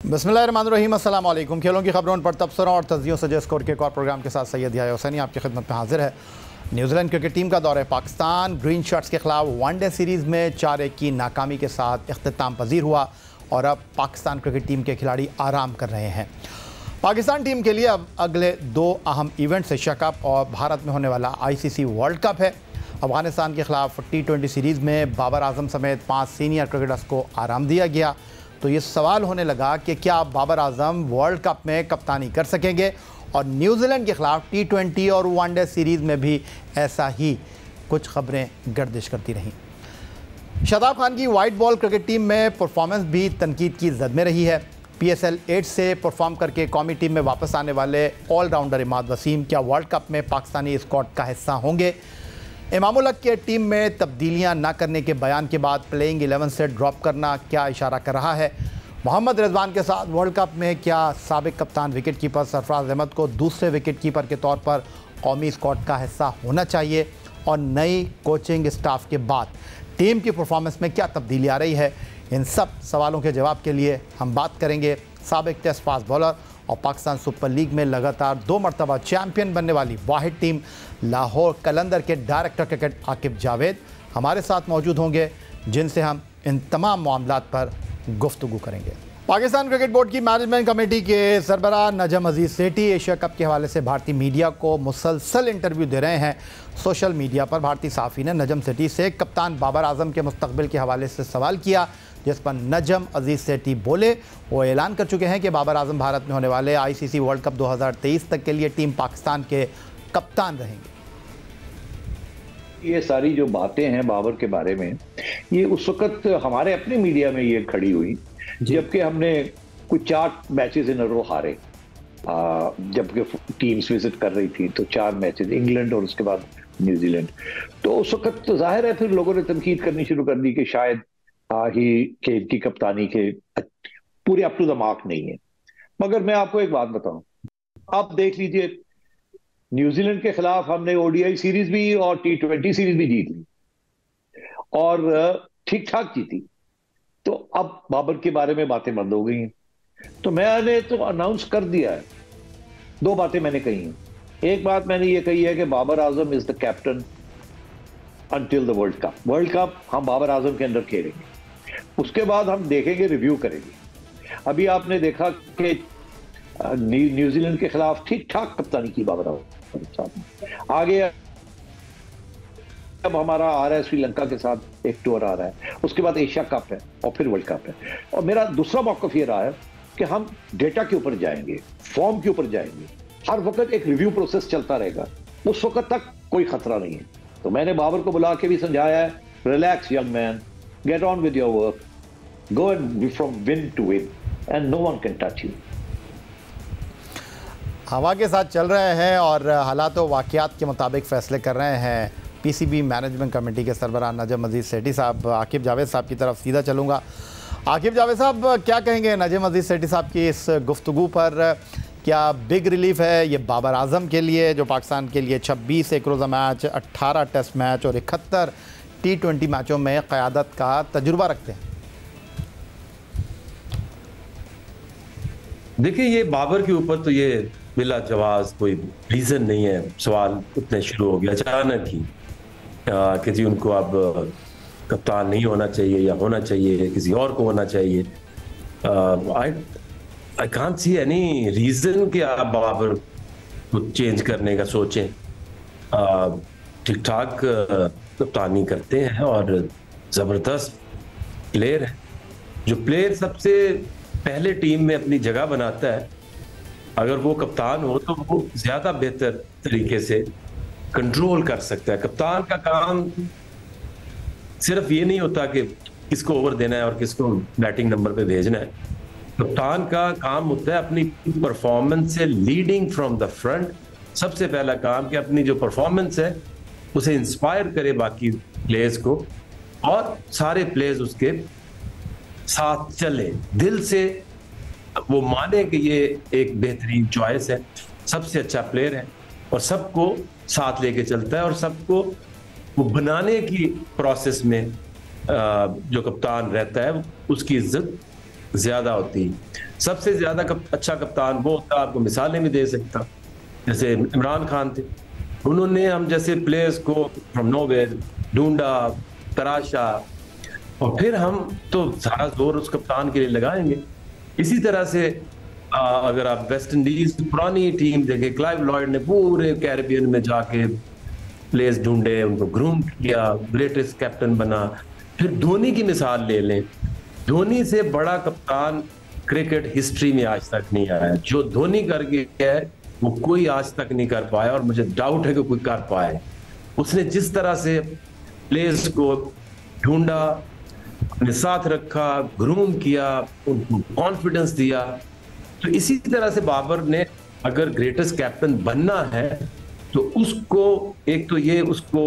बिस्मिल्लाहिर्रहमानिर्रहीम, अस्सलाम वालेकुम। खेलों की खबरों पर तबसरों और तज्जियों से स्कोर के एक और प्रोग्राम के साथ सैयद याह्या हुसैनी आपकी खिदमत में हाजिर है। न्यूजीलैंड क्रिकेट टीम का दौरा पाकिस्तान ग्रीन शर्ट्स के खिलाफ वनडे सीरीज़ में 4-1 की नाकामी के साथ इख्तिताम पजीर हुआ और अब पाकिस्तान क्रिकेट टीम के खिलाड़ी आराम कर रहे हैं। पाकिस्तान टीम के लिए अब अगले 2 अहम इवेंट्स एशिया कप और भारत में होने वाला ICC वर्ल्ड कप है। अफगानिस्तान के खिलाफ T20 सीरीज़ में बाबर आजम समेत 5 सीनियर क्रिकेटर्स को आराम दिया गया, तो ये सवाल होने लगा कि क्या बाबर आजम वर्ल्ड कप में कप्तानी कर सकेंगे। और न्यूजीलैंड के खिलाफ T20 और वनडे सीरीज़ में भी ऐसा ही कुछ खबरें गर्दिश करती रहीं। शादाब खान की वाइट बॉल क्रिकेट टीम में परफॉर्मेंस भी तनकीद की जद में रही है। PSL 8 से परफॉर्म करके कौमी टीम में वापस आने वाले ऑलराउंडर इमाद वसीम क्या वर्ल्ड कप में पाकिस्तानी स्क्वाड का हिस्सा होंगे। इमामुल हक के टीम में तब्दीलियां न करने के बयान के बाद प्लेइंग 11 से ड्रॉप करना क्या इशारा कर रहा है। मोहम्मद रिजवान के साथ वर्ल्ड कप में क्या साबिक कप्तान विकेट कीपर सरफराज अहमद को दूसरे विकेट कीपर के तौर पर कौमी स्क्वाड का हिस्सा होना चाहिए। और नई कोचिंग स्टाफ के बाद टीम की परफॉर्मेंस में क्या तब्दीली आ रही है। इन सब सवालों के जवाब के लिए हम बात करेंगे साबिक टेस्ट फास्ट बॉलर और पाकिस्तान सुपर लीग में लगातार 2 मरतबा चैम्पियन बनने वाली वाहिद टीम लाहौर कलंदर के डायरेक्टर क्रिकेट आकिब जावेद हमारे साथ मौजूद होंगे, जिनसे हम इन तमाम मामलात पर गुफ्तगू करेंगे। पाकिस्तान क्रिकेट बोर्ड की मैनेजमेंट कमेटी के सरबराह नजम अजीज सेठी एशिया कप के हवाले से भारतीय मीडिया को मुसलसल इंटरव्यू दे रहे हैं। सोशल मीडिया पर भारतीय सहाफ़ी ने नजम सेठी से कप्तान बाबर आजम के मुस्तकबिल के हवाले से सवाल किया, जिस पर नजम अजीज सेठी बोले वो ऐलान कर चुके हैं कि बाबर आजम भारत में होने वाले ICC वर्ल्ड कप 2023 तक के लिए टीम पाकिस्तान के कप्तान रहेंगे। ये सारी जो बातें हैं बाबर के बारे में, ये उस वक्त हमारे अपने मीडिया में ये खड़ी हुई जबकि हमने कुछ 4 मैचेस इन अ रो हारे। जबकि टीम्स विजिट कर रही थी तो 4 मैचेस, इंग्लैंड और उसके बाद न्यूजीलैंड। तो उस वक्त तो जाहिर है फिर लोगों ने तनकीद करनी शुरू कर दी कि शायद ही के इनकी कप्तानी के पूरे अप टू द मार्क नहीं है। मगर मैं आपको एक बात बताऊं, आप देख लीजिए न्यूजीलैंड के खिलाफ हमने ODI सीरीज भी और T20 सीरीज भी जीत ली और ठीक ठाक जीती। तो अब बाबर के बारे में बातें बंद हो गई हैं। तो मैंने तो अनाउंस कर दिया है, 2 बातें मैंने कही हैं। एक बात मैंने ये कही है कि Babar Azam is the captain until the world cup. World cup हम बाबर आजम के अंदर खेलेंगे, उसके बाद हम देखेंगे, रिव्यू करेंगे। अभी आपने देखा कि न्यूजीलैंड के खिलाफ ठीक ठाक कप्तानी की बाबर आजम साहब। आगे अब हमारा आ रहा है श्रीलंका के साथ एक टूर आ रहा है, उसके बाद एशिया कप है और फिर वर्ल्ड कप है। और मेरा दूसरा मौक़िफ़ ये रहा है कि हम डेटा के ऊपर जाएंगे, फॉर्म के ऊपर जाएंगे, हर वक्त एक रिव्यू प्रोसेस चलता रहेगा। उस वक्त तक कोई खतरा नहीं है। तो मैंने बाबर को बुला के भी समझाया है, relax young man, get on with your work, go and from win to win and no one can touch you. हवा के साथ चल रहे हैं और हालात व वाक़ियात के मुताबिक फ़ैसले कर रहे हैं। PCB मैनेजमेंट कमेटी के सरबराह नजम अजीज सेठी साहब। आकिब जावेद साहब की तरफ सीधा चलूँगा। आकिब जावेद साहब, क्या कहेंगे नजम अजीज सेठी साहब की इस गुफ्तगू पर? क्या बिग रिलीफ है ये बाबर आजम के लिए, जो पाकिस्तान के लिए 26 एक रोज़ा मैच, 18 टेस्ट मैच और 71 T20 मैचों में क़यादत का तजुर्बा रखते हैं? देखिए, ये बाबर के ऊपर तो ये बिला जवाब कोई रीज़न नहीं है। सवाल उतने शुरू हो गया अचानक ही कि जी उनको अब कप्तान नहीं होना चाहिए या होना चाहिए, किसी और को होना चाहिए। I can't see any reason कि आप बाबर को चेंज करने का सोचें। ठीक ठाक कप्तानी करते हैं और ज़बरदस्त प्लेयर है। जो प्लेयर सबसे पहले टीम में अपनी जगह बनाता है, अगर वो कप्तान हो तो वो ज़्यादा बेहतर तरीके से कंट्रोल कर सकता है। कप्तान का काम सिर्फ ये नहीं होता कि किसको ओवर देना है और किसको बैटिंग नंबर पे भेजना है। कप्तान का काम होता है अपनी परफॉर्मेंस से लीडिंग फ्रॉम द फ्रंट। सबसे पहला काम कि अपनी जो परफॉर्मेंस है उसे इंस्पायर करे बाकी प्लेयर्स को और सारे प्लेयर्स उसके साथ चले, दिल से वो माने कि ये एक बेहतरीन चॉइस है, सबसे अच्छा प्लेयर है और सबको साथ लेके चलता है और सबको वो बनाने की प्रोसेस में जो कप्तान रहता है उसकी इज्जत ज्यादा होती। सबसे ज्यादा अच्छा कप्तान वो होता, आपको मिसालें भी दे सकता, जैसे इमरान खान थे। उन्होंने हम जैसे प्लेयर्स को फ्रॉम नोवेयर ढूंढा, तराशा, और फिर हम तो सारा जोर उस कप्तान के लिए लगाएंगे। इसी तरह से अगर आप वेस्ट इंडीज पुरानी टीम देखें, क्लाइव लॉयड ने पूरे कैरिबियन में जाके प्लेयर्स ढूंढे, उनको ग्रूम किया, ग्रेटेस्ट कैप्टन बना। फिर धोनी की मिसाल ले लें, धोनी से बड़ा कप्तान क्रिकेट हिस्ट्री में आज तक नहीं आया। जो धोनी कर गया है वो कोई आज तक नहीं कर पाया, और मुझे डाउट है कि कोई कर पाए। उसने जिस तरह से प्लेयर्स को ढूंढा, अपने साथ रखा, ग्रूम किया, उनको कॉन्फिडेंस दिया, तो इसी तरह से बाबर ने अगर ग्रेटेस्ट कैप्टन बनना है तो उसको एक तो ये उसको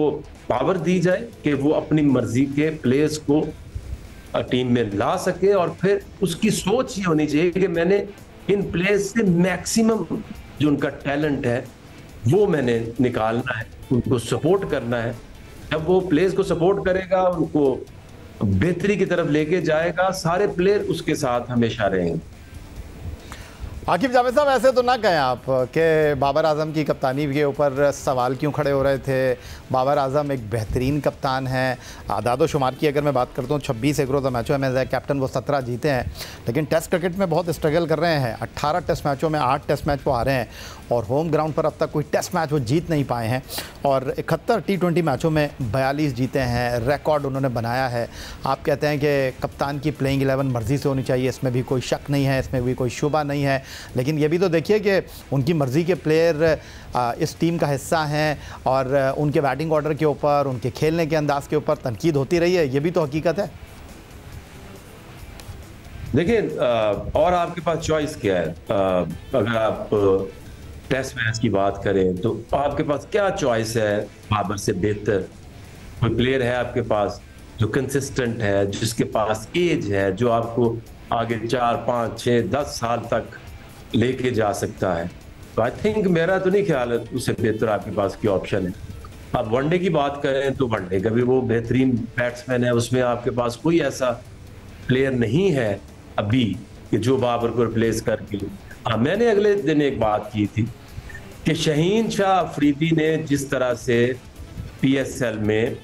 पावर दी जाए कि वो अपनी मर्जी के प्लेयर्स को टीम में ला सके, और फिर उसकी सोच ये होनी चाहिए कि मैंने इन प्लेयर्स से मैक्सिमम जो उनका टैलेंट है वो मैंने निकालना है, उनको सपोर्ट करना है। जब वो प्लेयर्स को सपोर्ट करेगा, उनको बेहतरी की तरफ लेके जाएगा, सारे प्लेयर उसके साथ हमेशा रहेंगे। आकिब जावेद साहब, ऐसे तो ना कहें आप कि बाबर आजम की कप्तानी के ऊपर सवाल क्यों खड़े हो रहे थे। बाबर आजम एक बेहतरीन कप्तान हैं। आदाद शुमार की अगर मैं बात करता हूँ, 26 एक रोज़ा मैचों में एज ए कैप्टन वो 17 जीते हैं, लेकिन टेस्ट क्रिकेट में बहुत स्ट्रगल कर रहे हैं। 18 टेस्ट मैचों में 8 टेस्ट मैच वो हारे हैं, और होम ग्राउंड पर अब तक कोई टेस्ट मैच वो जीत नहीं पाए हैं, और 71 T20 मैचों में 42 जीते हैं, रिकॉर्ड उन्होंने बनाया है। आप कहते हैं कि कप्तान की प्लेइंग 11 मर्जी से होनी चाहिए, इसमें भी कोई शक नहीं है, इसमें भी कोई शुबा नहीं है, लेकिन ये भी तो देखिए कि उनकी मर्ज़ी के प्लेयर इस टीम का हिस्सा हैं, और उनके बैटिंग ऑर्डर के ऊपर, उनके खेलने के अंदाज के ऊपर तनकीद होती रही है, ये भी तो हकीकत है। देखिए, और आपके पास चॉइस क्या है? अगर आप टेस्ट मैच की बात करें तो आपके पास क्या चॉइस है? बाबर से बेहतर कोई प्लेयर है आपके पास जो कंसिस्टेंट है, जिसके पास एज है, जो आपको आगे 4, 5, 6, 10 साल तक लेके जा सकता है? तो आई थिंक, मेरा तो नहीं ख्याल है उससे बेहतर आपके पास क्या ऑप्शन है। अब वनडे की बात करें तो वनडे का भी वो बेहतरीन बैट्समैन है, उसमें आपके पास कोई ऐसा प्लेयर नहीं है अभी कि जो बाबर को रिप्लेस करके। हाँ, मैंने अगले दिन एक बात की थी कि शहीन शाह अफरीदी ने जिस तरह से PSL में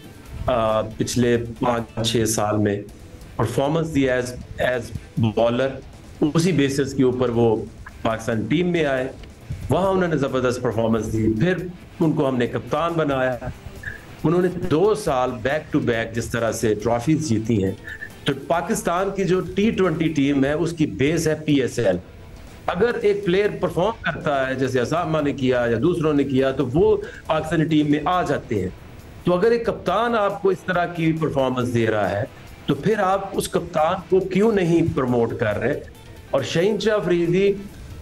पिछले 5-6 साल में परफॉर्मेंस दिया एज बॉलर, उसी बेसिस के ऊपर वो पाकिस्तान टीम में आए, वहां उन्होंने जबरदस्त परफॉर्मेंस दी, फिर उनको हमने कप्तान बनाया। उन्होंने 2 साल बैक टू बैक जिस तरह से ट्रॉफीज जीती हैं, तो पाकिस्तान की जो T20 टीम है उसकी बेस है PSL। अगर एक प्लेयर परफॉर्म करता है जैसे असामा ने किया या दूसरों ने किया, तो वो पाकिस्तानी टीम में आ जाते हैं। तो अगर एक कप्तान आपको इस तरह की परफॉर्मेंस दे रहा है तो फिर आप उस कप्तान को क्यों नहीं प्रमोट कर रहे? और शहीन शाह अफरीदी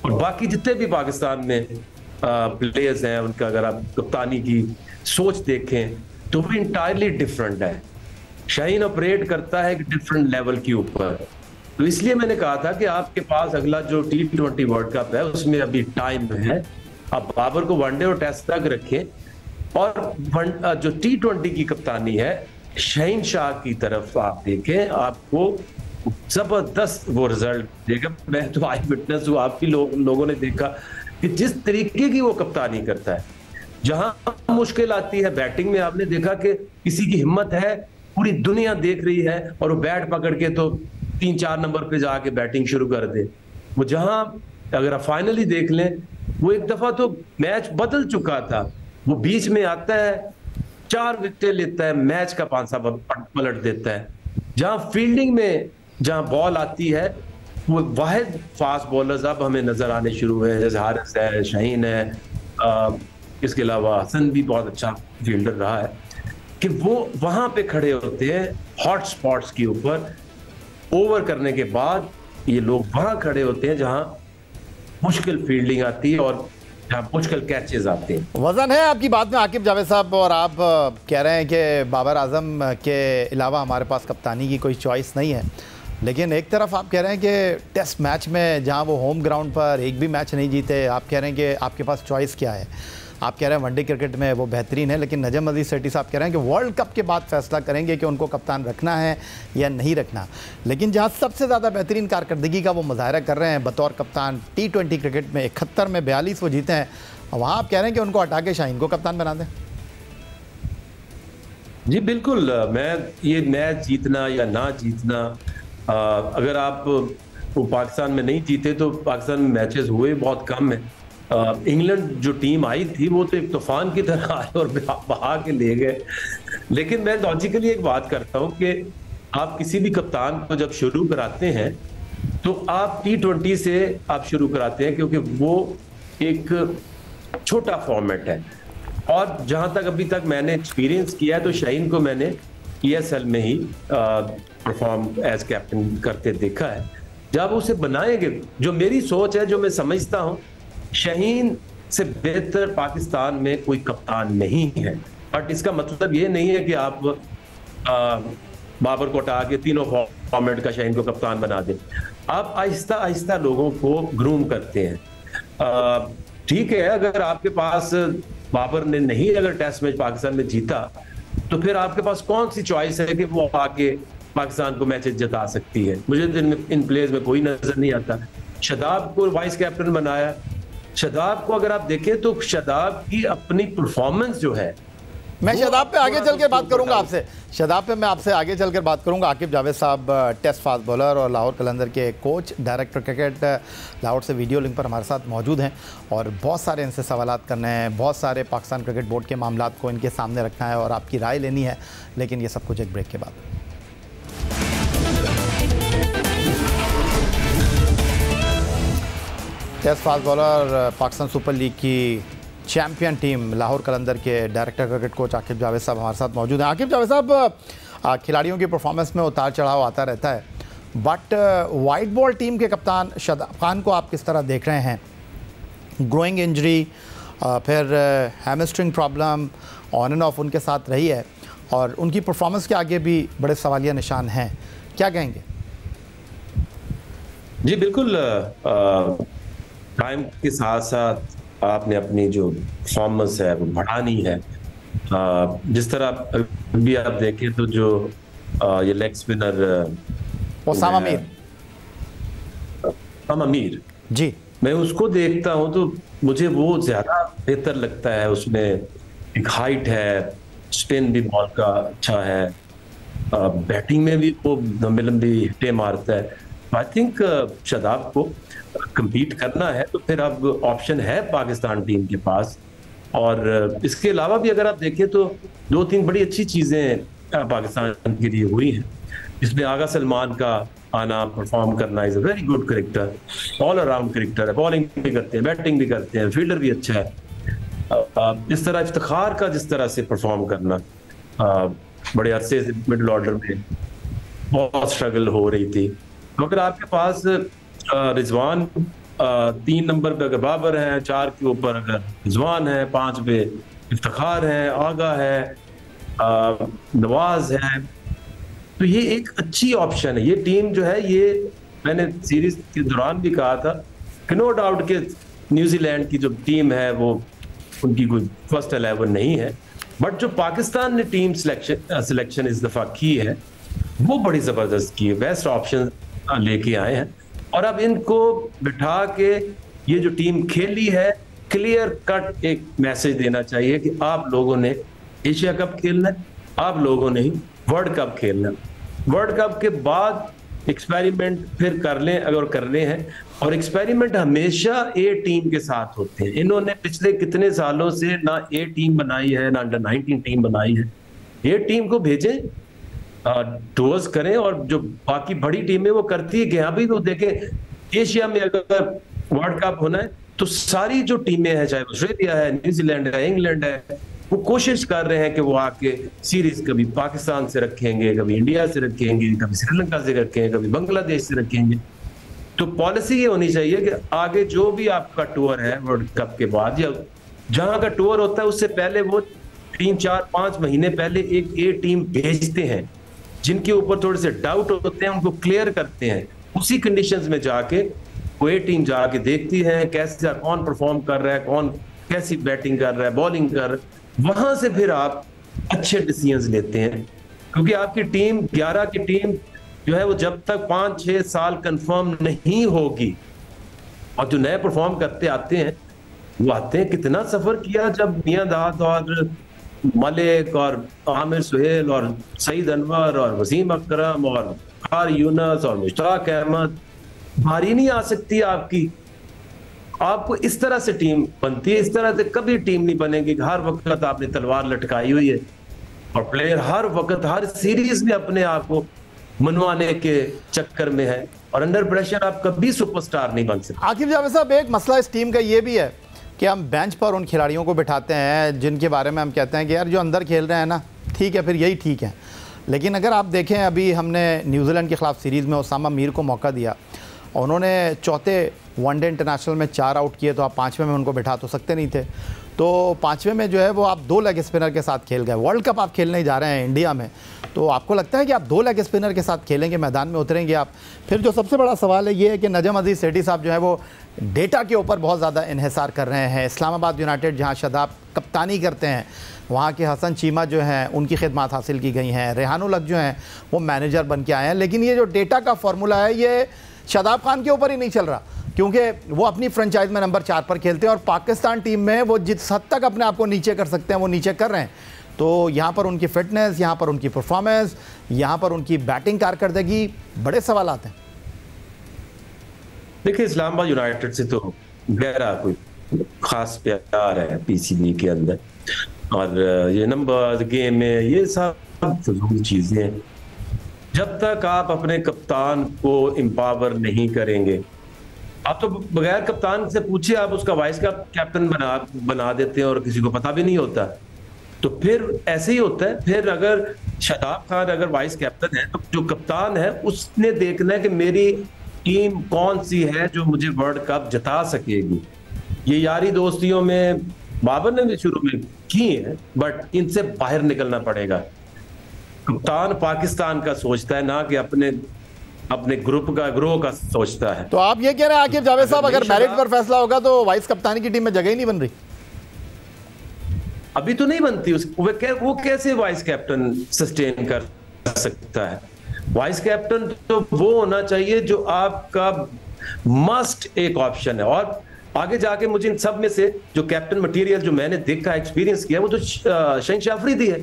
और बाकी जितने भी पाकिस्तान में प्लेयर्स हैं, उनका अगर आप कप्तानी की सोच देखें तो वो इंटायरली डिफरेंट है। शाहीन ऑपरेट करता है एक डिफरेंट लेवल के ऊपर। तो इसलिए मैंने कहा था कि आपके पास अगला जो T20 वर्ल्ड कप है उसमें अभी टाइम है, आप बाबर को वनडे और टेस्ट तक रखें, और जो T20 की कप्तानी है शहीन शाह की तरफ आप देखें, आपको जबरदस्त वो रिजल्ट देगा। मैं तो आई विटनेस हूँ, आपकी लोगों ने देखा कि जिस तरीके की वो कप्तानी करता है, जहां मुश्किल आती है बैटिंग में, आपने देखा कि किसी की हिम्मत है, पूरी दुनिया देख रही है, और वो बैट पकड़ के तो 3-4 नंबर पे जाके बैटिंग शुरू कर दे। वो जहां अगर आप फाइनली देख लें, वो एक दफा तो मैच बदल चुका था, वो बीच में आता है, 4 विकेट लेता है, मैच का 5 पलट देता है। जहां फील्डिंग में जहां बॉल आती है, वो वाहिद फास्ट बॉलर्स अब हमें नजर आने शुरू हुए हैं, जैसे हारिस है, शाहीन है, इसके अलावा हसन भी बहुत अच्छा फील्डर रहा है, कि वो वहां पे खड़े होते हैं हॉट स्पॉट्स के ऊपर। ओवर करने के बाद ये लोग वहां खड़े होते हैं जहां मुश्किल फील्डिंग आती है और जहां मुश्किल कैचेस आते हैं। वजन है आपकी बात में आकिब जावेद साहब, और आप कह रहे हैं कि बाबर आजम के अलावा हमारे पास कप्तानी की कोई चॉइस नहीं है, लेकिन एक तरफ आप कह रहे हैं कि टेस्ट मैच में जहां वो होम ग्राउंड पर एक भी मैच नहीं जीते, आप कह रहे हैं कि आपके पास चॉइस क्या है? आप कह रहे हैं वनडे क्रिकेट में वो बेहतरीन है, लेकिन नजम अजीज सेठी साहब कह रहे हैं कि वर्ल्ड कप के बाद फैसला करेंगे कि उनको कप्तान रखना है या नहीं रखना। लेकिन जहाँ सबसे ज़्यादा बेहतरीन कारकर्दगी का वो मुजाहरा कर रहे हैं बतौर कप्तान T20 क्रिकेट में 71 में 42 वो जीते हैं, वहाँ आप कह रहे हैं कि उनको हटा के शाहीन को कप्तान बना दें। जी बिल्कुल, मैं ये मैच जीतना या ना जीतना, अगर आप वो पाकिस्तान में नहीं जीते तो पाकिस्तान में मैचेस हुए बहुत कम है। इंग्लैंड जो टीम आई थी वो तो एक तूफान की तरह आए और बहा के ले गए। लेकिन मैं लॉजिकली एक बात करता हूँ कि आप किसी भी कप्तान को जब शुरू कराते हैं तो आप T20 से आप शुरू कराते हैं, क्योंकि वो एक छोटा फॉर्मेट है। और जहां तक अभी तक मैंने एक्सपीरियंस किया है तो शाहीन को मैंने ESL में ही परफॉर्म एज कैप्टन करते देखा है। जब उसे बनाएंगे, जो मेरी सोच है, जो मैं समझता हूं, शाहीन से बेहतर पाकिस्तान में कोई कप्तान नहीं है। बट इसका मतलब ये नहीं है कि आप बाबर को हटा के तीनों फॉर्मेट का शाहीन को कप्तान बना दें। आप आहिस्ता आहिस्ता लोगों को ग्रूम करते हैं। ठीक है, अगर आपके पास बाबर ने नहीं अगर टेस्ट मैच पाकिस्तान में जीता तो फिर आपके पास कौन सी चॉइस है कि वो आके पाकिस्तान को मैचेस जिता सकती है? मुझे इन प्लेयर्स में कोई नजर नहीं आता। शादाब को वाइस कैप्टन बनाया। शादाब को अगर आप देखें तो शादाब की अपनी परफॉर्मेंस जो है, मैं शादाब पे आगे चल के बात करूंगा आपसे। शादाब पे मैं आपसे आगे चलकर बात करूंगा। आकिब जावेद साहब टेस्ट फास्ट बॉलर और लाहौर कलंदर के कोच, डायरेक्टर क्रिकेट लाहौर से वीडियो लिंक पर हमारे साथ मौजूद हैं और बहुत सारे इनसे सवालात करने हैं, बहुत सारे पाकिस्तान क्रिकेट बोर्ड के मामलात को इनके सामने रखना है और आपकी राय लेनी है। लेकिन ये सब कुछ एक ब्रेक के बाद। Test fast bowler Pakistan super league की चैंपियन टीम लाहौर कलंदर के director cricket coach Aqib Javed साहब हमारे साथ मौजूद हैं। आकिब जावेद साहब, खिलाड़ियों की परफॉर्मेंस में उतार चढ़ाव आता रहता है, बट वाइट बॉल टीम के कप्तान शादाब खान को आप किस तरह देख रहे हैं? ग्रोइंग इंजरी, फिर hamstring problem on end of उनके साथ रही है और उनकी परफॉर्मेंस के आगे भी बड़े सवालिया निशान हैं, क्या कहेंगे? जी बिल्कुल, टाइम के साथ साथ आपने अपनी जो परफॉर्मेंस है वो बढ़ानी है। जिस तरह अभी आप देखें तो जो ये लेग स्पिनर ओसामा मीर जी, मैं उसको देखता हूं तो मुझे वो ज्यादा बेहतर लगता है। उसमें एक हाइट है, स्पिन भी बॉल का अच्छा है, बैटिंग में भी वो लंबी लंबी हिटें मारता है। आई थिंक शादाब को compete करना है तो फिर अब ऑप्शन है पाकिस्तान टीम के पास। और इसके अलावा भी अगर आप देखें तो 2-3 बड़ी अच्छी चीजें पाकिस्तान के लिए हुई हैं। इसमें आगा सलमान का आना, परफॉर्म करना, is a very good cricketer, all around cricketer है, बॉलिंग भी करते हैं, बैटिंग भी करते हैं, फील्डर भी अच्छा है। इस तरह इफ्तिखार का जिस तरह से परफॉर्म करना, बड़े अरसे से मिडिल ऑर्डर में बहुत स्ट्रगल हो रही थी। तो अगर आपके पास रिजवान 3 नंबर पे अगर बाबर है, 4 के ऊपर अगर रिजवान है, 5 पे इफ्तिखार है, आगा है, नवाज है, तो ये एक अच्छी ऑप्शन है। ये टीम जो है, ये मैंने सीरीज के दौरान भी कहा था कि नो डाउट कि न्यूजीलैंड की जो टीम है वो उनकी कोई फर्स्ट 11 नहीं है, बट जो पाकिस्तान ने टीम सिलेक्शन इस दफा की है वो बड़ी जबरदस्त की है। बेस्ट ऑप्शन लेके आए हैं और अब इनको बिठा के ये जो टीम खेली है, क्लियर कट एक मैसेज देना चाहिए कि आप लोगों ने एशिया कप खेलना है, आप लोगों ने वर्ल्ड कप खेलना है। वर्ल्ड कप के बाद एक्सपेरिमेंट फिर कर लें अगर करने हैं, और एक्सपेरिमेंट हमेशा ए टीम के साथ होते हैं। इन्होंने पिछले कितने सालों से ना ए टीम बनाई है ना अंडर 19 टीम बनाई है। ए टीम को भेजें, टूर्स करें, और जो बाकी बड़ी टीमें वो करती है कि अभी तो देखें एशिया में अगर वर्ल्ड कप होना है तो सारी जो टीमें हैं, चाहे ऑस्ट्रेलिया है, न्यूजीलैंड है, इंग्लैंड है, वो कोशिश कर रहे हैं कि वो आके सीरीज कभी पाकिस्तान से रखेंगे, कभी इंडिया से रखेंगे, कभी श्रीलंका से रखेंगे, कभी बांग्लादेश से रखेंगे। तो पॉलिसी ये होनी चाहिए कि आगे जो भी आपका टूर है वर्ल्ड कप के बाद या जहां का टूर होता है उससे पहले वो 3-4-5 महीने पहले एक ए टीम भेजते हैं, जिनके ऊपर थोड़े से डाउट होते हैं उनको क्लियर करते हैं। उसी कंडीशंस में जाके वो ए टीम जाके देखती है कैसे कौन परफॉर्म कर रहा है, कौन कैसी बैटिंग कर रहा है, बॉलिंग कर रहा है, वहां से फिर आप अच्छे डिसीजंस लेते हैं। क्योंकि आपकी टीम 11 की टीम जो है वो जब तक 5-6 साल कंफर्म नहीं होगी, और जो नए परफॉर्म करते आते हैं वो आते हैं, कितना सफर किया जब मियां दाद और मलिक और आमिर सुहेल और सईद अनवर और वसीम अकरम और खार यूनस और मुश्ताक अहमद, भारी नहीं आ सकती आपकी। आपको इस तरह से टीम बनती है, इस तरह से कभी टीम नहीं बनेगी। हर वक्त आपने तलवार लटकाई हुई है और प्लेयर हर वक्त हर सीरीज में अपने आप को मनवाने के चक्कर में है, और अंडर प्रेशर आप कभी सुपरस्टार नहीं बन सकते। आकिब जावेद साहब, एक मसला इस टीम का ये भी है कि हम बेंच पर उन खिलाड़ियों को बिठाते हैं जिनके बारे में हम कहते हैं कि यार जो अंदर खेल रहे हैं ना, ठीक है, फिर यही ठीक है। लेकिन अगर आप देखें, अभी हमने न्यूजीलैंड के ख़िलाफ़ सीरीज़ में उसामा मीर को मौका दिया, उन्होंने चौथे वनडे इंटरनेशनल में 4 आउट किए, तो आप 5वें में उनको बिठा तो सकते नहीं थे। तो 5वें में जो है वो आप 2 लेग स्पिनर के साथ खेल गए। वर्ल्ड कप आप खेलने जा रहे हैं इंडिया में, तो आपको लगता है कि आप 2 लेग स्पिनर के साथ खेलेंगे, मैदान में उतरेंगे आप? फिर जो सबसे बड़ा सवाल है ये है कि नजम अजीज सेठी साहब जो है वो डेटा के ऊपर बहुत ज़्यादा इन्हिसार कर रहे हैं। इस्लामाबाद यूनाइटेड जहाँ शादाब कप्तानी करते हैं, वहाँ के हसन चीमा जो हैं उनकी खिदमत हासिल की गई हैं, रेहानुल हक जो हैं वो मैनेजर बन के आए हैं। लेकिन ये जो डेटा का फार्मूला है ये शादाब खान के ऊपर ही नहीं चल रहा, क्योंकि वो अपनी फ्रेंचाइज में नंबर 4 पर खेलते हैं और पाकिस्तान टीम में वो जिस हद तक अपने आप को नीचे कर सकते हैं वो नीचे कर रहे हैं। तो यहाँ पर उनकी फिटनेस, यहाँ पर उनकी परफॉर्मेंस, यहाँ पर उनकी बैटिंग कारकर्दगी, बड़े सवाल आते हैं। देखिए, इस्लामाबाद यूनाइटेड से तो गहरा कोई खास प्यार है पीसीबी के अंदर, और ये नंबर गेम में ये सब फजूल चीजें हैं। जब तक आप अपने कप्तान को एम्पावर नहीं करेंगे, आप तो बगैर कप्तान से पूछिए, आप उसका वाइस कैप्टन बना देते हैं और किसी को पता भी नहीं होता। तो फिर ऐसे ही होता है। फिर अगर शादाब खान अगर वाइस कैप्टन है, तो जो कप्तान है उसने देखना है कि मेरी टीम कौन सी है जो मुझे वर्ल्ड कप जिता सकेगी। ये यारी दोस्तियों में बाबर ने भी शुरू में की है, बट इनसे बाहर निकलना पड़ेगा। कप्तान पाकिस्तान का सोचता है, ना कि अपने ग्रोह का सोचता है। तो आप ये कह रहे हैं आकिब जावेद साहब, अगर मेरिट पर फैसला होगा तो वाइस कप्तानी की टीम में जगह ही नहीं बन रही? अभी तो नहीं बनती। वो कैसे वाइस कैप्टन सस्टेन कर सकता है? वाइस कैप्टन तो वो होना चाहिए जो आपका मस्ट एक ऑप्शन है। और आगे जाके मुझे इन सब में से जो कैप्टन मटेरियल जो मैंने देखा, एक्सपीरियंस किया, वो तो शहनशाह अफरीदी है।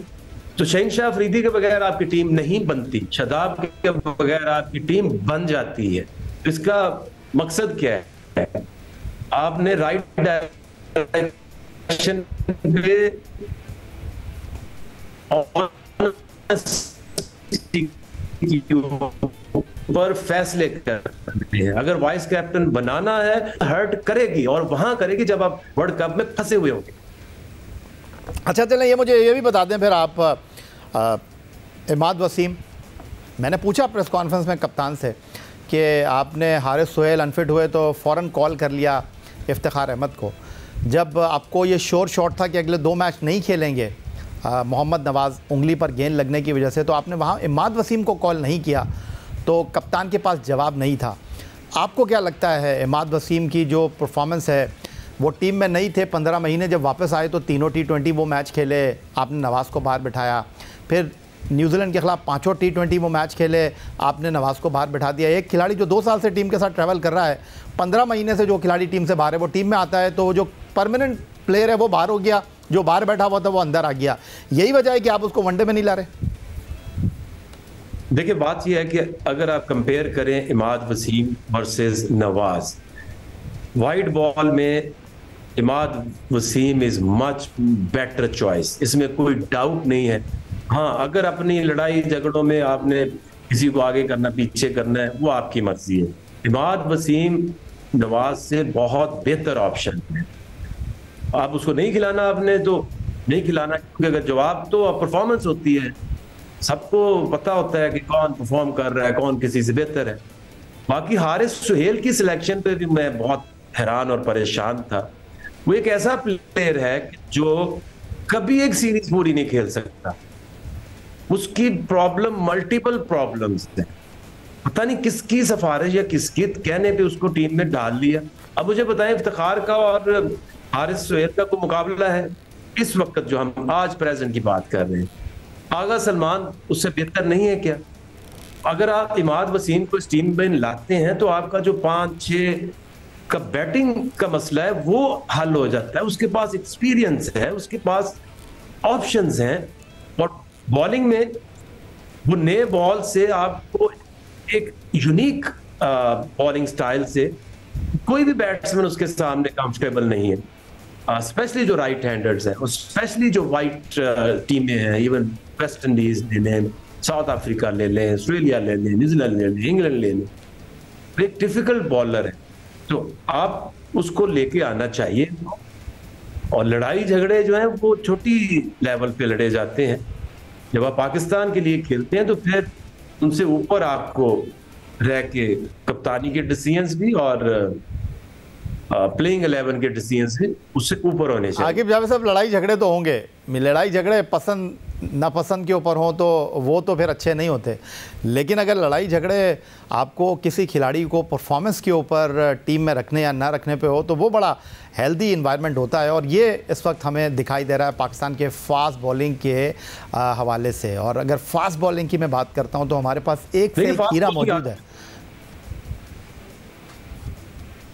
तो शहनशाह अफरीदी के बगैर आपकी टीम नहीं बनती, शादाब के बगैर आपकी टीम बन जाती है। तो इसका मकसद क्या है? आपने राइट डायरेक्शन पे पर फैसले करते हैं। अगर वाइस कैप्टन बनाना है, हर्ट करेगी, और वहां करेगी जब आप वर्ल्ड कप में फंसे हुए होंगे। अच्छा, चलें, ये मुझे ये भी बता दें फिर आप, इमाद वसीम, मैंने पूछा प्रेस कॉन्फ्रेंस में कप्तान से कि आपने हारिस सोहेल अनफिट हुए तो फ़ौरन कॉल कर लिया इफ्तिखार अहमद को। जब आपको ये शोर शॉट था कि अगले 2 मैच नहीं खेलेंगे मोहम्मद नवाज़ उंगली पर गेंद लगने की वजह से, तो आपने वहाँ इमाद वसीम को कॉल नहीं किया, तो कप्तान के पास जवाब नहीं था। आपको क्या लगता है, इमाद वसीम की जो परफॉर्मेंस है, वो टीम में नहीं थे 15 महीने, जब वापस आए तो तीनों T20 वो मैच खेले, आपने नवाज़ को बाहर बिठाया, फिर न्यूजीलैंड के खिलाफ 5 T20 वो मैच खेले, आपने नवाज़ को बाहर बिठा दिया। एक खिलाड़ी जो 2 साल से टीम के साथ ट्रैवल कर रहा है, 15 महीने से जो खिलाड़ी टीम से बाहर है वो टीम में आता है, तो जो परमानेंट प्लेयर है वो बाहर हो गया, जो बाहर बैठा हुआ था वो अंदर आ गया। यही वजह है कि आप उसको वनडे में नहीं ला रहे? देखिए, बात यह है कि अगर आप कंपेयर करें Imad Wasim versus Nawaz, white ball में Imad Wasim is much better choice, इसमें कोई डाउट नहीं है। हाँ, अगर अपनी लड़ाई झगड़ों में आपने किसी को आगे करना पीछे करना है, वो आपकी मर्जी है। इमाद वसीम नवाज से बहुत बेहतर ऑप्शन है। आप उसको नहीं खिलाना, आपने तो नहीं खिलाना, क्योंकि अगर जवाब तो परफॉर्मेंस होती है, सबको पता होता है कि कौन परफॉर्म कर रहा है, कौन किसी से बेहतर है। बाकी हारिस सुहेल की सिलेक्शन पे भी मैं बहुत हैरान और परेशान था। वो एक ऐसा प्लेयर है जो कभी एक सीरीज पूरी नहीं खेल सकता, उसकी प्रॉब्लम मल्टीपल प्रॉब्लम्स है। पता नहीं किसकी सिफारिश या किसके कहने पे उसको टीम में डाल लिया। अब मुझे बताएं, इफ्तिखार का और हारिस सोहेल का कोई मुकाबला है इस वक्त जो हम आज प्रेजेंट की बात कर रहे हैं? आगा सलमान उससे बेहतर नहीं है क्या? अगर आप इमाद वसीम को इस टीम में लाते हैं तो आपका जो 5-6 का बैटिंग का मसला है वो हल हो जाता है। उसके पास एक्सपीरियंस है, उसके पास ऑप्शंस हैं, और बॉलिंग में वो नए बॉल से आपको एक यूनिक बॉलिंग स्टाइल से कोई भी बैट्समैन उसके सामने कंफर्टेबल नहीं है, स्पेशली जो राइट हैंडर्स हैं, स्पेशली जो वाइट टीमें हैं, इवन वेस्ट इंडीज ले लें, साउथ अफ्रीका ले लें, ऑस्ट्रेलिया ले लें, न्यूजीलैंड ले लें, इंग्लैंड ले लें, एक डिफिकल्ट बॉलर है, तो आप उसको लेके आना चाहिए। और लड़ाई झगड़े जो हैं वो छोटी लेवल पे लड़े जाते हैं। जब आप पाकिस्तान के लिए खेलते हैं तो फिर उनसे ऊपर आपको रह के कप्तानी के डिसीजंस भी और प्लेइंग 11 के डिसीजंस भी उससे ऊपर होने चाहिए। आकिब जावेद साहब, लड़ाई झगड़े तो होंगे, लड़ाई झगड़े पसंद नापसंद के ऊपर हो तो वो तो फिर अच्छे नहीं होते, लेकिन अगर लड़ाई झगड़े आपको किसी खिलाड़ी को परफॉर्मेंस के ऊपर टीम में रखने या ना रखने पे हो तो वो बड़ा हेल्दी इन्वायरमेंट होता है। और ये इस वक्त हमें दिखाई दे रहा है पाकिस्तान के फास्ट बॉलिंग के हवाले से। और अगर फास्ट बॉलिंग की मैं बात करता हूँ तो हमारे पास एक से एक हीरा मौजूद है।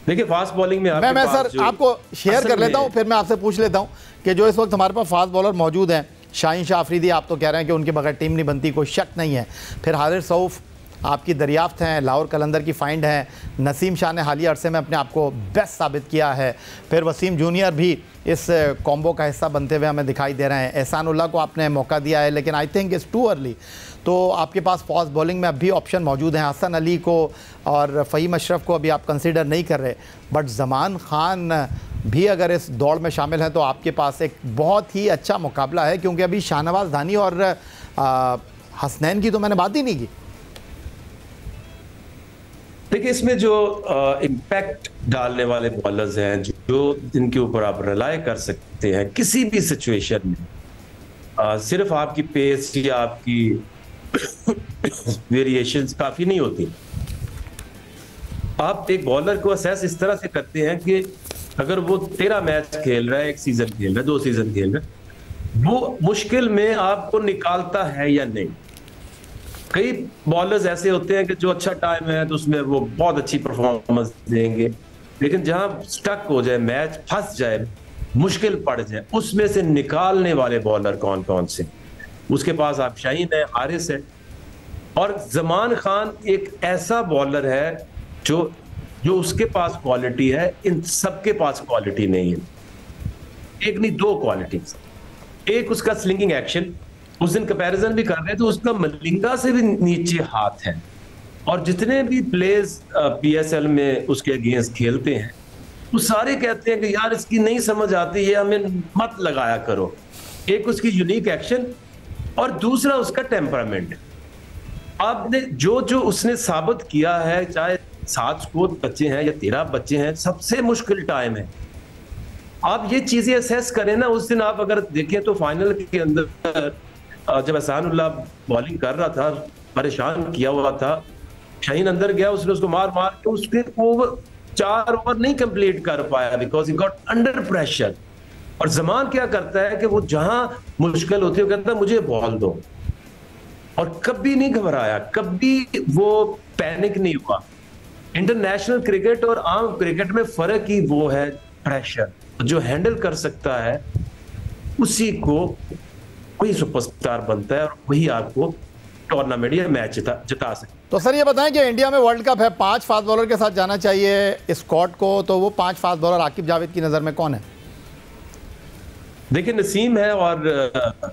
देखिए फास्ट बॉलिंग में मैं सर आपको शेयर कर लेता हूं, फिर मैं आपसे पूछ लेता हूं कि जो इस वक्त हमारे पास फास्ट बॉलर मौजूद हैं, शाहीन शाह अफरीदी, आप तो कह रहे हैं कि उनके बगैर टीम नहीं बनती, कोई शक नहीं है। फिर हारिस रऊफ आपकी दरियाफ्त हैं, लाहौर कलंदर की फाइंड हैं, नसीम शाह ने हालिया अरसे में अपने आप को बेस्ट साबित किया है, फिर वसीम जूनियर भी इस कॉम्बो का हिस्सा बनते हुए हमें दिखाई दे रहे हैं, एहसानुल्लाह को आपने मौका दिया है लेकिन I think it's too early. तो आपके पास फास्ट बॉलिंग में अब भी ऑप्शन मौजूद हैं, हसन अली को और फ़हीम अशरफ को अभी आप कंसीडर नहीं कर रहे, बट ज़मान खान भी अगर इस दौड़ में शामिल हैं तो आपके पास एक बहुत ही अच्छा मुकाबला है, क्योंकि अभी शाहनवाज धानी और हसनैन की तो मैंने बात ही नहीं की। देखिए इसमें जो इम्पैक्ट डालने वाले बॉलर्स हैं जो जिनके ऊपर आप रिलाय कर सकते हैं किसी भी सिचुएशन में, सिर्फ आपकी पेस या आपकी वेरिएशंस काफ़ी नहीं होती। आप एक बॉलर को असेस इस तरह से करते हैं कि अगर वो 13 मैच खेल रहा है, एक सीजन खेल रहा है, 2 सीजन खेल रहा है, वो मुश्किल में आपको निकालता है या नहीं। कई बॉलर्स ऐसे होते हैं कि जो अच्छा टाइम है तो उसमें वो बहुत अच्छी परफॉर्मेंस देंगे, लेकिन जहां स्टक हो जाए, मैच फंस जाए, मुश्किल पड़ जाए, उसमें से निकालने वाले बॉलर कौन कौन से? उसके पास आप शाहीन है, हारिस है, और ज़मान खान एक ऐसा बॉलर है जो उसके पास क्वालिटी है, इन सबके पास क्वालिटी नहीं है। एक नहीं, 2 क्वालिटीज। एक उसका स्लिंगिंग एक्शन, उस दिन कंपैरिजन भी कर रहे थे, उसका मलिंगा से भी नीचे हाथ है, और जितने भी प्लेयर्स पीएसएल में उसके अगेंस्ट खेलते हैं वो सारे कहते हैं कि यार इसकी नहीं समझ आती, ये हमें मत लगाया करो। एक उसकी यूनिक एक्शन और दूसरा उसका टेम्परामेंट। आपने जो उसने साबित किया है, चाहे 7 स्कोर बच्चे हैं या 13 बच्चे हैं, सबसे मुश्किल टाइम है। आप ये चीजें असेस करें ना। उस दिन आप अगर देखें तो फाइनल के अंदर जब एहसानुल्लाह बॉलिंग कर रहा था, परेशान किया हुआ था, शाहीन अंदर गया, उसने उसको मार के उसके ओवर 4 ओवर नहीं कंप्लीट कर पाया because he got under pressure. और ज़मान क्या करता है कि वो जहां मुश्किल होती है वो कहता है मुझे बॉल दो, और कभी नहीं घबराया, कभी वो पैनिक नहीं हुआ। इंटरनेशनल क्रिकेट और आम क्रिकेट में फर्क ही वो है प्रेशर। जो हैंडल कर सकता है उसी को वही सुपरस्टार बनता है और वही आपको टूर्नामेंट या मैच जिता सकता है। तो सर ये बताएं कि इंडिया में वर्ल्ड कप है, 5 फास्ट बॉलर के साथ जाना चाहिए स्क्वाड को, तो वो 5 फास्ट बॉलर आकिब जावेद की नज़र में कौन है? देखिए नसीम है और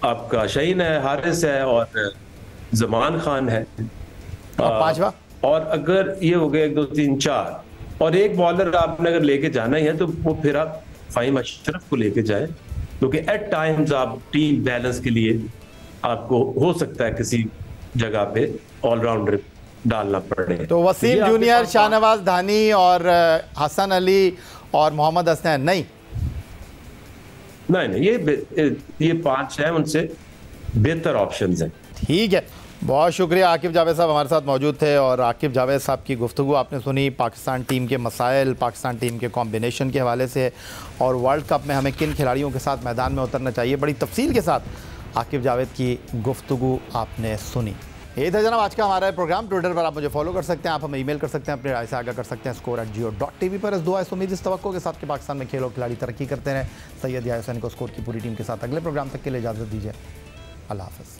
आपका शाहीन है, हारिस है और ज़मान खान है, और 5वां? और अगर ये हो गया 1 2 3 4 और एक बॉलर आपने अगर लेके जाना ही है तो वो फिर आप फ़हीम अशरफ को लेके जाए, क्योंकि एट टाइम्स आप टीम बैलेंस के लिए आपको हो सकता है किसी जगह पे ऑलराउंडर डालना पड़े। तो वसीम जूनियर, शाहनवाज धानी और हसन अली और मोहम्मद हसनैन नहीं? नहीं, ये 5 हैं, उनसे बेहतर ऑप्शंस हैं। ठीक है, बहुत शुक्रिया। आकिब जावेद साहब हमारे साथ मौजूद थे और आकिब जावेद साहब की गुफ्तगू आपने सुनी पाकिस्तान टीम के मसाइल, पाकिस्तान टीम के कॉम्बिनेशन के हवाले से और वर्ल्ड कप में हमें किन खिलाड़ियों के साथ मैदान में उतरना चाहिए, बड़ी तफसील के साथ आकिब जावेद की गुफ्तगू आपने सुनी। ये था जनाब आज का हमारा प्रोग्राम। ट्विटर पर आप मुझे फॉलो कर सकते हैं, आप हमें ईमेल कर सकते हैं, अपनी राय से आगाह कर सकते हैं score@geo.tv पर। इस दुआ इस उम्मीद इस तवक्को के साथ कि पाकिस्तान में खेल और खिलाड़ी तरक्की करते रहें। सैयद याह्या हुसैनी को स्कोर की पूरी टीम के साथ अगले प्रोग्राम तक के लिए इजाज़त दीजिए। अल्लाह हाफ़िज़।